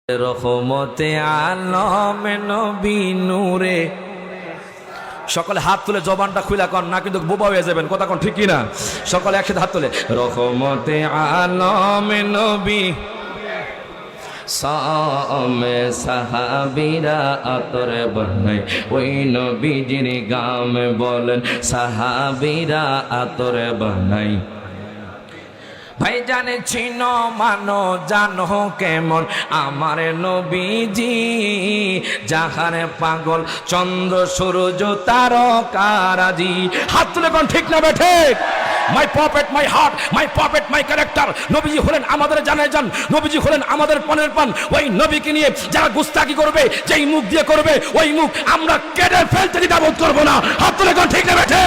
রহমতে আলম নবী নূরে। সকলে হাত তুলে জবানটা খুলে কন, না কিন্তু বোবা হয়ে যাবেন। কথা কোন ঠিক কিনা? সকলে একসাথে হাত তুলে রহমতে আলম নবী সামে সাহাবীরা আতর বানাই, ওই নবীজির গাম বলেন সাহাবীরা আতর বানাই। ভাই জানে চিনো মানো জানো কেমন আমার নবীজি, যাহার পাগল চন্দ্র সূর্য তারকারাজি। হাত তুলে কোন ঠিক না বেঠে? My prophet my heart, my prophet my character. নবীজি হলেন আমাদের জানের জান, নবীজি হলেন আমাদের পনের পান। ওই নবীকে নিয়ে যারা গুস্তাকি করবে, যেই মুখ দিয়ে করবে, ওই মুখ আমরা কেটে ফেলতে দ্বিধাবোধ করবো না। হাত তুলে কোন ঠিক না বেঠে?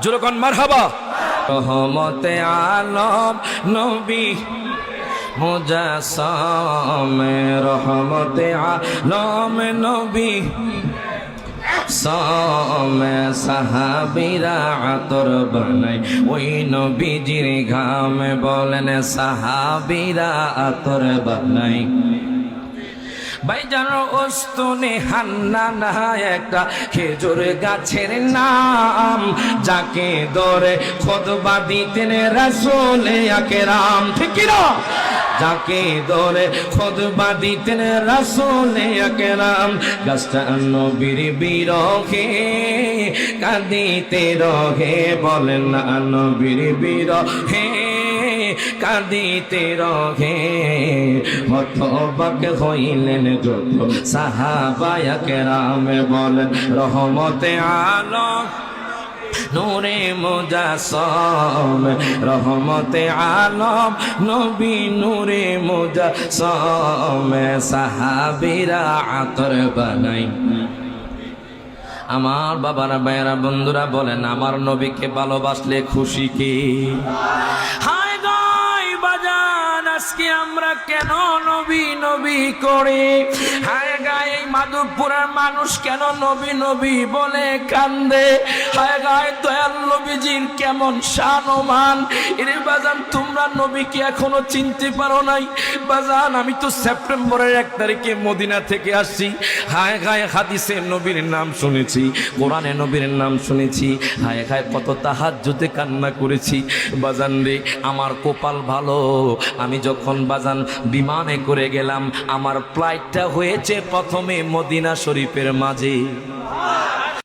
জোরকন মারহাবা। রহমতে আলম নবী মুজাসসাম, রহমতে আলম নবী সামে সাহাবীরা আতর বানাই, ওই নবীজির ঘাম বলেন সাহাবীরা আতর বানাই। ভাইজান ওস্তুনে হান্নানা একটা খেজুর গাছের নাম, যাকে ধরে খুতবা দিতেন রাসূল আকরাম। ঠিক কি না? যাকে ধরে খুতবা দিতেন রাসূল আকরাম। গাছটা নবীর বিরহে কাঁদিতে রহে, বলেন না নবীর বিরহে কাঁদিতে রহে। হতবাক হইলেন যত সাহাবায়ে কেরাম, বলেন রহমতে আলম নূরে মুজাসসাম, রহমতে আলম নবী নূরে মুজাসসাম, সাহাবীরা আতর বানাই। আমার বাবারা ভাইয়েরা বন্ধুরা বলেন, আমার নবীকে ভালোবাসলে খুশি কে? হায় গায় বাজান, আজকে আমরা কেন নবী নবী করি? হায় গায় এই মাধবপুরের মানুষ কেন নবী নবী বলে কান্দে? হায় গায় দয়াল নবীজির কেমন শান ও মান। এরে বাজান, তোমরা নবীকে এখনো চিনতে পারো নাই? বাজান, আমি তো সেপ্টেম্বরের 1 তারিখে মদিনা থেকে আসছি। হায় গায় হাদিসে নবীর নাম শুনেছি, কোরআনে নবীর নাম শুনেছি। হায় গায় কত তাহাজ্জুদে কান্না করেছি। বাজান রে, আমার কপাল ভালো, আমি যখন বাজান বিমানে করে গেলাম, আমার ফ্লাইটটা হয়েছে প্রথমে মদিনা শরীফের মাঝে।